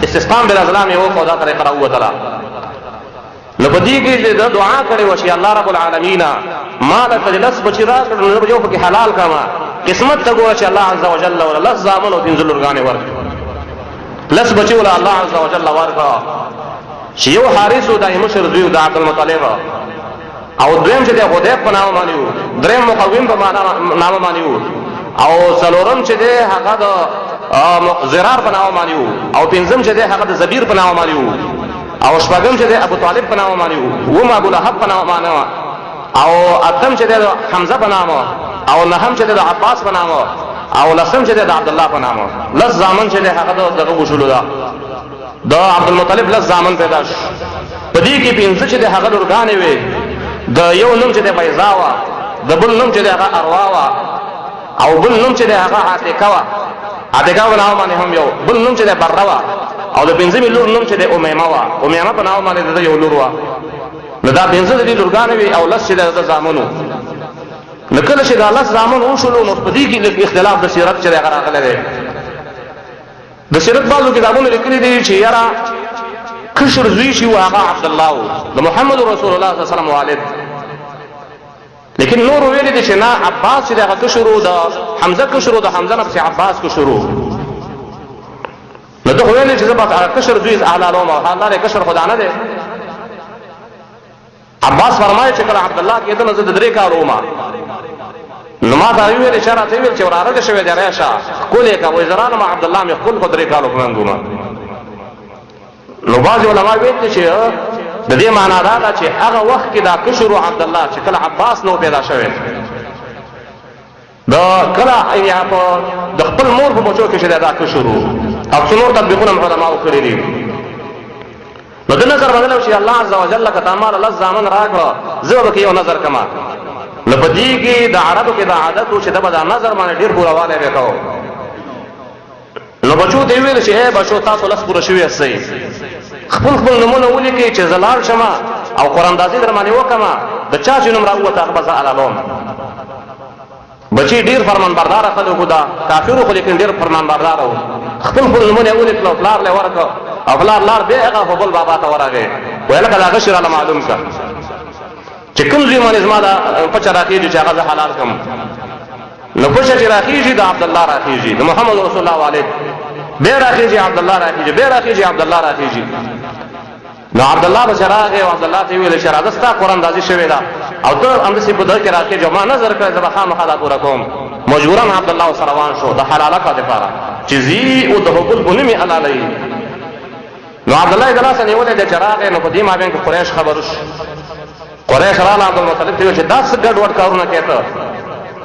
استسقام بالازلام یې وکړو، دا طریقه راووتله. نو په دې کې د دعا کړې وه چې الله رب العالمین ما درته د لس بچي راکړل، نو زه به یو پکې حلال کړم. قسمت ته ګوره چې الله عز وجل وله لس زامن او پنځه لورګانې ورکړې، لس بچي وله الله عز وجل ورکړه چې یو حارث و دا یې مشر زوی و د عبدالمطلب او دویم چې دی حدیب په نامه باندې و، دریم مقوم په نامه باندې و او څلورم چې دی هغه د زرار په نامه باندې و او پنځم چې دی هغه د زبیر په نامه باندې و او شپږم چې دی ابو طالب په نامه باندې و، اووم ابو لهب په نامه باندې او اتم چې دی د حمزه په نامه او نهم چې دی د عباس په نامه او لسم چې دی د عبدالله په نامه. لس زامن چې دی هغه دغه وشولو ده د عبدالمطلب لس زامن پیدا شو. په دې کې پنځه چې دی هغه لورګانې وې، د یو نوم چې دی بیضا وه، د بل نوم چې دی هغه اروا وه او بل نوم چې دی هغه عتیقه وه، عتیقه په نامه باندې هم یو، بل نوم چې دی بره وه او د پنځمې لور نوم چې دی امیمه وه، امیمه په نامه باندې د یو لور وه. نو دا پنځه د دې لورګانې وې او لس چې دی د زامن و. نو کله چې دا لس زامن وشولو نو په دې کې لږ اختلاف د سیرت چې دی هغه راغلی دی. د سیرت بعضو کتابونو لیکلي دي چې یاره کشر زوی چې و هغه عبدالله و د محمد رسول الله صلی الله علیه وسلم والد، لیکن نور ویلي دي چې نه عباس چې د هغه کشر و، د حمزه کشر و، د حمزه نه پسې عباس کشر و. نو ده خو ویلي چې زه به هغه کشر زوی حلالوم او حلال کشر خدا نه دی. عباس فرمایي چې کله عبدالله کېده نو زه د 3 کاله وم. نو ما ته ویل چې راته ویل چې وراره دې شوی دی راشه ښکل یې که وایي زه رانم عبدالله مې ښکل خو 3 کاله خویندونه. نو بعضې علما ویل چې د دې معنا دا ده چې هغه وخت کې دا کشر و عبدالله چې کله عباس نو پیدا شوی، د کله د خپل مور په بچو کې چې دا کشر و او څو نور تطبیقونه هم علماو کړي دي. نو د نظر بدلو چې الله عز وجل که تا ماله لس زامن راکړه زه به پکې یو نظر کړم. نو په دې کې د عربو کې دا عادت و چې ده به دا نظر باندې ډېر پورهوالی به کوو. نو بچو ته یې ویل چې ای بچو تاسو لس پوره شوي یاستئ، خپل نومونه ولیکئ چې زه لاړ شم او قراندازي در باندې وکړم، د چا چې نوم راووته هغه به زه حلالوم. بچي ډېر فرمانبرداره خلک وو، دا کافرو خو لیکن ډېر فرمانبرداره وو. خپل نومونه یې ولیکل او پلار له یې ورکړ او پلار لاړ بیا هغه بل بابا ته ورغی ویل لکه دا غشي راله معلوم کړه چې کوم ځای باندې زما دا پچه راخېږي چې هغه زه حلال کړم. نو پچه چې راخېږي د عبدالله راخېږي، د محمد رسول الله والد بیا راخېږي عبدالله راخېږي، بیا راخېږي عبدالله راخېږي. نو عبدالله به چې راغی او عبدالله ته یې ویل چې راځه ستا قراندازي شوې ده او ته همداسې په ده کې راخېږي، ما نظر کړی زه به خامخا دا پوره کوم. مجبورا عبدالله ورسره روان شو د حلالکه دپاره چې ځي او د حقول په نوم یې حلالوي. نو عبدالله یې د لاسه نیولی دی چې راغی. نو په دې مابین کې قریش خبر شو. قریش راله عبدالمطلب ته ویل چې دا څه ګډوډ کارونه کوې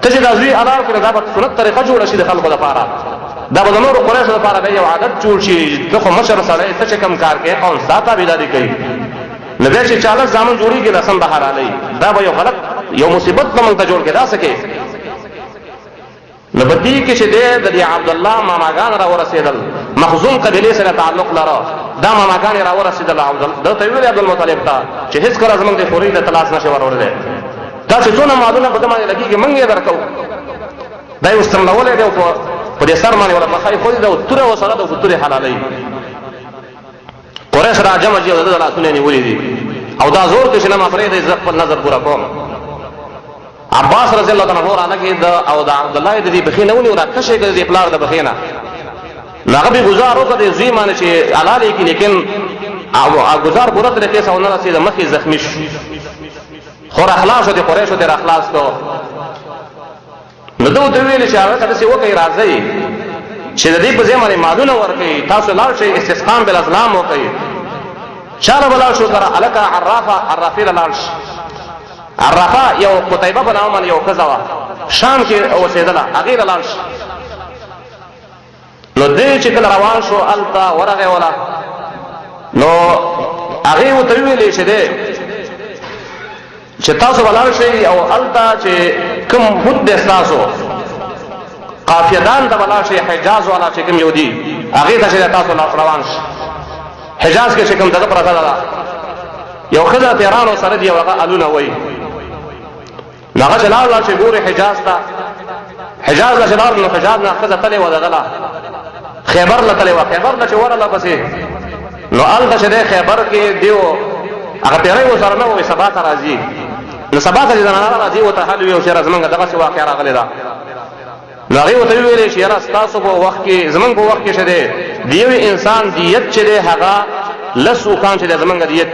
ته چې دا زوی حلال کړې دا به سنت طریقه جوړه شي د خلکو دپاره، دا به د نورو قریشو دپاره به یو عادت جوړ شي. ته خو مشر سړی ته چې کوم کار کوې قوم ستا تابعداري کوي، نو بیا چې 40 زامن جوړېږي لسم به حلالوي، دا به یو غلط یو مصیبت به موږ ته جوړ کړي. دا څه کوې؟ نو په دې کې چې دی د دې عبدالله ماماګان را ورسېدل. مخزوم قبیلې سره تعلق لره دا ماماګانې راورسېدله ده ته ویلې عبدالمطلب ته چې هېڅکله زموږ د خورۍ د تلاس نشي وروړلی دا چې څونه مالونه په ده باندې لګېږي موږ یې درکوو دا یې وستملولی دی او په دې سر باندې ولا پخه ایښودې ده او توره ورسره ده او په تورې حلالوي قریش را جمع دي او د ده لاسونه یې نیولي دي او دا زور کې چې نه ما پرېږدئ زه خپل نظر پوره کوم عباس رضی الله عنه رالګېد او د عبدالله د دې پښې نه ونیو راکشه یې کړه د دې پلار د پښې نه نو هغه به ګزار وکړه د زوی باندې چې حلال یې کړي لیکن ګزار پوره طریقې سره ونه رسېده مخ یې زخمي شو خو راخلاص شو د قریشو ته راخلاص کړو نو ده ورته ویلې چې هغه ته داسې وکړئ راځئ چې د دې په ځای باندې مالونه ورکوي تاسو لاړ شئ استسقام بالازلام وکړئ چا له به لاړ شو سره هلکه عرافې له لاړ شي عرافه یو قتیبه په نامه باندې یو ښځه وه شام کې اوسېدله هغې له لاړ شي نو دی چې کله روان شو هلته ورغی وله نو هغې ورته وویلې چې دی چې تاسو به لاړ شئ او هلته چې کوم بت دی ستاسو قافیدان ته به لاړ شئ حجاز والا چې کوم یو دي هغې ته چې تاسو روان شئ حجاز کې چې کوم دغه پرته ده یو ښځه پیرانو سره دي او هغه الونه وایي نو هغه چې لاړ چې ګوري حجاز ته حجاز له چې لاړ نو حجاز نه ښځه تلې وه دغه له خیبر له تلې وه خیبر له چې ورله پسې نو هلته چې دی خیبر کې دیو هغه پیری ورسره نه وایي سبا ته راځي نو سبا ته چې زنانه راځي ورته حل وي او چې یاره زمونږ دغسې واقع راغلې ده نو هغې ورته وویلې چې یاره ستاسو په وخت کې زمونږ په وخت کې چې دی د یوې انسان دیت چې دی هغه لس اوښان چې دی زمونږ دیت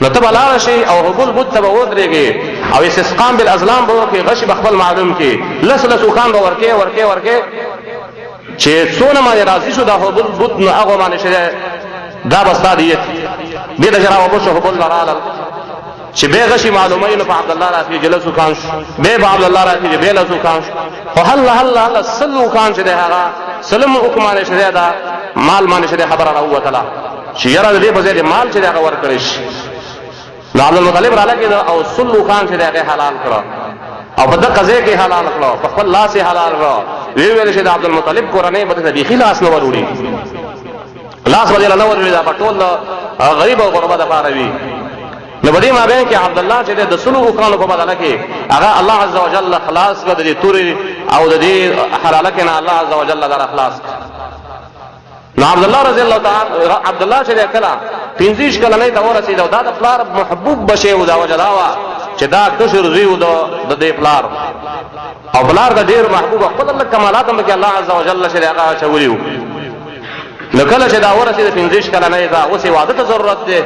نو ته به لاړه شي او حبول بت ته به ودرېږې او استسقام بالازلام به وکړې غشي به خپل معلوم کړي لس اوښان به ورکې چې څونه باندې راضي شو دا حبول بت نو هغو باندې چې دی دا به ستا دیت بیا د چې راوبه شو حبول نه رالل چې بیا غشي معلوموي نو په عبدالله راخېږي لس اوښان شو بیا به عبدالله راخېږي بیا لس اوښان شو خو هله سل اوښان چې دی هغه سلم اوښ باندې چې دی دا مال باندې چې دی خبره راووتله چې یاره د دې په ځای د مال چې دی هغه ورکړی شي نو عبدالمطلب رالګېده او سل اوښان چې دی هغې حلال کړه او په دغه ځای کې حلال کړه په خپل لاس یې حلال کړه ویې ویل چې د عبدالمطلب کورنۍ به ته بیخي لاس نه وروړي لاس به دې له نه وروړي دا به ټول د غریب او غربه دپاره وي نو په دې مابین کې عبدالله چې دی د سلو اوښانو په بدله کې هغه الله عز وجل خلاص کړه د دې تورې او د دې حلاله کې نه الله عز وجل لره خلاص نو عبدالله رضی الله تعالی عبدالله چې دی کله 15 کلنۍ ته ورسېد او دا د پلار محبوب بچی و دا وجه دا وه چې دا کشر زوی و د دې پلار او پلار د ډېر محبوب خپل لږ کمالات هم پکې الله عز وجل چې دی هغه اچولي وو نو کله چې دا ورسېد 15 کلنۍ ته اوس یې واده ته ضرورت دی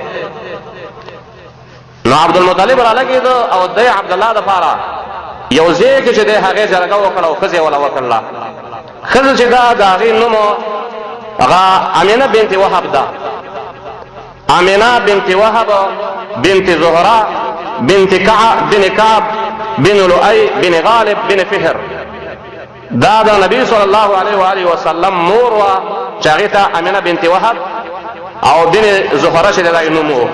نو عبدالمطلب رالګېده او دی عبدالله دپاره یو ځای کې چې دی هغې جرګه وکړه او ښځې وله وکړله ښځه چې ده د هغې نوم هغه امینه بنت وهب ده امینه بنت وهب بنت زهره بنت كعب بن لؤي بن غالب بن فهر دا د نبی صلی الله علیه و آله وسلم مور وه چې هغې ته امینه بنت وهب او بن زهره چې دی دا یې نوم و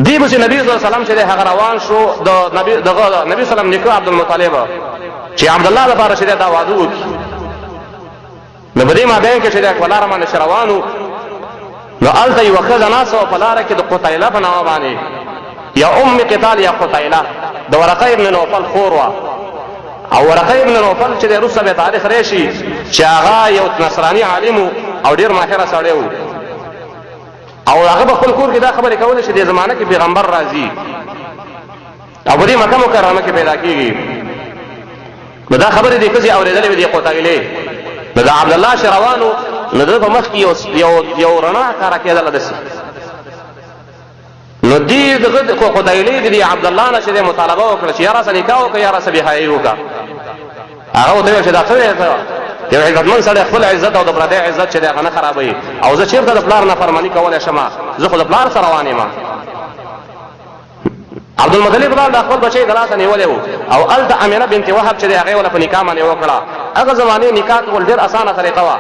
دی به چې نبی صلی الله علیه وسلم چې دی هغه روان شو د نبی صلی الله نیکه عبدالمطلب چې عبدالله دپاره چې دی دا واده وکړي نو په دې مابین کې چې دی په لاره باندې چې روان و نو هلته یوه ښځه ناسته وه په لاره کې د قتیله په نامه باندې یا ام قتال یا قتیله د ورقه ابن نوفل خور وه او ورقه ابن نوفل چې دی وروسته به تاریخ راشي چې هغه یو نصراني عالم او ډېر ماهره سړی و او هغه په خپل کور کې دا خبرې کولې چې دې زمانه کې پیغمبر راځي او په دې مکه مکرمه کې پیدا کېږي نو دا خبرې دې ښځې اورېدلې وې دې قتیلې نو د عبدالله چې روان و نو د په مخ کې یو رڼا ښکاره کېدله داسې نو دې دغه قتیلې دې عبدالله نه چې دې مطالبه وکړه چې یا راسه نکاح وکړه یا راسه بېحیایي وکړه هغه ورته ویل چې دا څه دی یو عزتمن سړی خپل عزت او د پردی عزت چې دی هغه نه خرابوي او زه چېرته د پلار نافرماني کولی شم زه خو د پلار سره روان یم عبدالمطلب پلار د خپل بچی د لاسه نیولی و او هلته امینه بنت وهب چې دی هغې وله په نکاح باندې وکړه هغه زمانې نکاح کول ډېر اسانه طریقه وه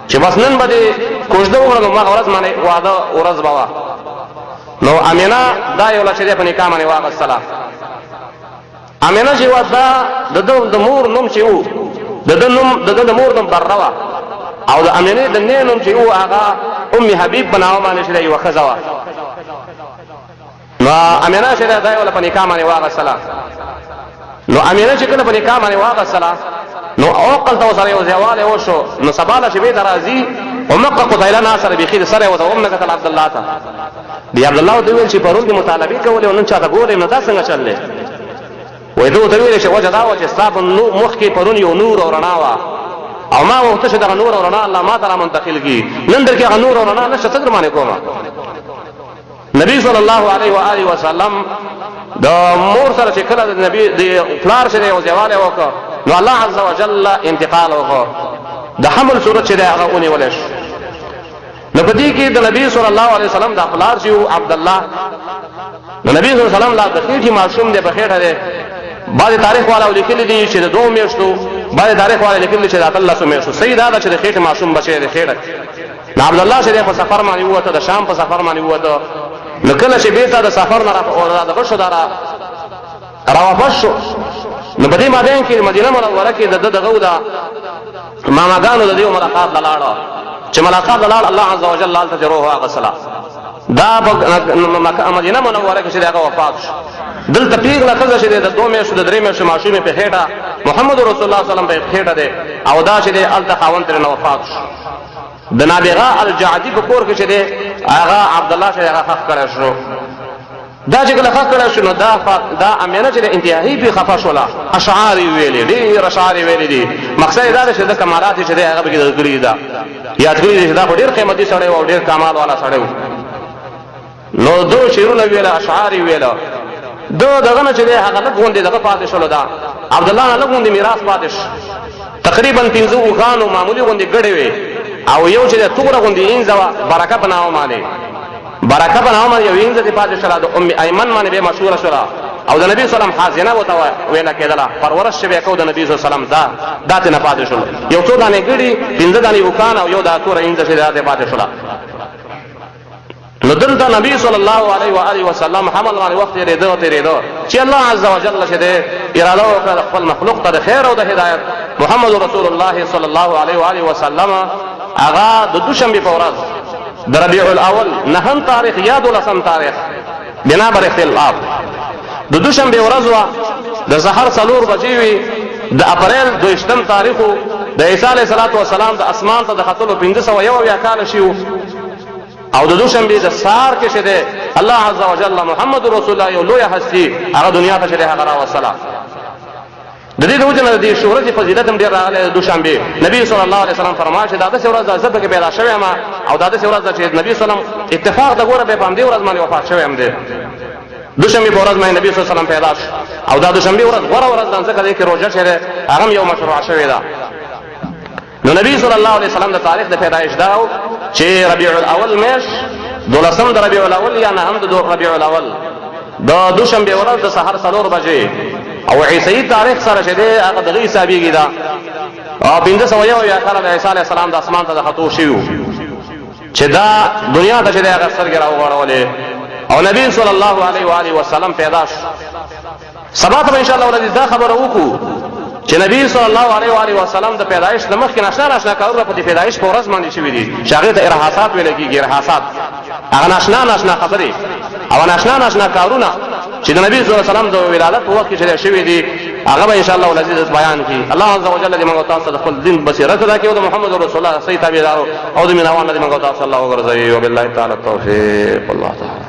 چې بس نن به دې کوژده وکړه نو هغه ورځ باندې واده ورځ به وه نو امینه دا یو له چې دی په نکاح باندې واخیستله امینه چې وه دا د مور نوم چې و د مور نوم بره وه او د امینې د نې نوم چې و هغه ام حبیب په نامه باندې چې دی یوه ښځه وه. نو امینه چې دی دا یې وله په نکاح باندې واغېستله. نو امینه چې کله په نکاح باندې واغېستله نو عقل ته ورسره یو ځایوالی وشو. نو سبا له شپې ته راځي او مکه قتیله ناسره بیخي د سره یې ورته هم نه کتل عبدالله ته. دی عبدالله ورته وویل چې پرون دې مطالبې کولې او نن چاته ګورې نو دا څنګه چل دی؟ وایي ده ورته ویلې چې وجه دا وه چې ستا په مخ کې پرون یو نور او رڼا وه او ما غوښته چې دغه نور او رڼا الله ما ته را منتقل کړي. نن در کې هغه نور او رڼا نشته څه در باندې کومه. نبی صلی الله علیه و آله وسلم د مور سره چې کله د نبی د پلار سره یو ځایوالی وکړه نو الله عز وجل انتقال وکړه د حمل صورت چې دی هغه ونیولی شو. نو په دې کې د نبی صلی الله علیه وسلم د پلار چې و عبدالله نو نبی صلی الله علیه وسلم لا د خېټې ماشوم دی په خېټه دی. بعضې تاریخ والاو لیکلي دي چې د 2 میاشتو بعضې تاریخ والا لیکلي دي چې د 18 میاشتو. صحیح دا ده چې د خېټې ماشوم بچی دی خېټه. نو عبدالله چې دی په سفر باندې ووته د شام په سفر باندې ووته. نو کله چې بیرته د سفر نه دغه شو دا راواپس شو نو په دې مابین کې مدینه منوره کې د ده دغه و د ماماګانو د دې ملاقات له لاړه چې ملاقات له لاړ الله عز وجل هلته چې روح واغېستله. دا په مدینه منوره کې چې دی هغه وفات شو. دلته پیغله ښځه چې دی د 2 میاشتو د 3 میاشتو ماشوم یې په خېټه محمد رسول الله صلی الله علیه وسلم په خېټه دی او دا چې دی هلته خاوند ترېنه وفات شو. د نابغه الجعدي په کور کې چې دی هغه عبدالله چې هغه خښ کړی شو. دا چې کله خښ کړی شو نو دا امینه چې د انتهایي پرې خفه شوله. اشعار یې ویلې ډېر اشعار یې ویلې دي. مقصد یې دا دی چې د کمالات چې دی هغه پکې ذکر کړي ده یاد کړي دي چې دا خو ډېر قیمتي سړی و او ډېر کمال والا سړی و. نو دو شعرونه ویله اشعار یې ویله. دغه نه چې دی هغه لږ غوندې دغه پاتې شولو ده عبدالله نه لږ غوندې میراث پاتې شو. تقریبا 15 اوښانو معمولي غوندې ګډې وې او یو چې دی توره غوندې اینځه وه برکه په نامه باندې. برکه په نامه باندې یو اینځه دې پاتې شوله د ام ایمن باندې بیا مشهوره شوله او د نبي صلی الله علیه وسلم حاضنه ورته ویله کېدله. پرورش چې بیا کو د نبي صلی الله علیه وسلم دا ترې نه پاتې شولو. یو څو دانې ګډې 15 دانې اوښان او یو دا توره اینځه چې دا دې پاتې شوله. نو دلته نبی صلی الله علیه و آله وسلم حمل باندې وخت تېرېده چې الله عز وجل چې دی اراده وکړه خپل مخلوق ته د خیر او د هدایت. محمد رسول الله صلی الله علیه و آله وسلم هغه د دوشنبې په ورځ د ربیع الاول 9 تاریخ یا 12 تاریخ بنا بر اختلاف د دوشنبې ورځ وه د سحر 4 بجې وي د اپریل 22 تاریخ د عیسی علیه السلام د اسمان ته د ختلو 501 کاله شي او د دوشنبې د سهار کې چې دی الله عز وجل محمد رسول الله یو لویه هستي هغه دنیا ته چې دی هغه راوستله. د دې د وجې نه د دې شهرت فضیلت هم ډېر راغلی د دوشنبې. نبي صلی الله علیه وسلم فرمایي چې دا داسې ورځ ده زه پکې پیدا شوی یم او دا داسې ورځ ده چې نبي صلی الله علیه وسلم اتفاق د ګوره بیا په همدې ورځ باندې وفات شوی هم دی. دوشنبې په ورځ باندې نبي صلی الله علیه وسلم پیدا شو او دا دوشنبې ورځ غوره ورځ ده ځکه دې کې روژه چې دی هغه هم یو مشروع شوې ده. نو نبی صلی الله علیه وسلم د تاریخ د پیدایش دا و چې ربیع الاول میاشت 12 د ربیع الاول یا 9 د ربیع الاول د دوشنبې ورځ د سحر 4 بجې او عیسوي تاریخ سره چې دی هغه دغه حسابېږي ده او 501 کاله د عیسی علیه السلام د اسمان ته د ختو شوي و چې دا دنیا ته چې دی هغه سترګې راوغړولې او نبی صلی الله علیه و آله وسلم پیدا شو. سبا ته به انشاءالله ولدي دا خبره وکړو چې نبی صلی الله علیه و آله وسلم د پیدایش نه مخکې ناشنا کارونه په دې پیدایش په ورځ باندې شوي دي چې هغې ته ارهاصات ویل کېږي. ارهاصات هغه ناشنا خبرې او ناشنا کارونه چې د نبی صلی الله علیه وسلم د ولادت په وخت کې چې شوي دي هغه به انشاءالله العزیز بیان کړي. الله عز وجل دې موږ تاسو د خپل دین بصیرت عطا کړي او د محمد رسول الله صحیح تابعدارو او د مینوانو دې موږ تاسو الله وګرځوي. وبالله تعالی التوفیق. الله تعالی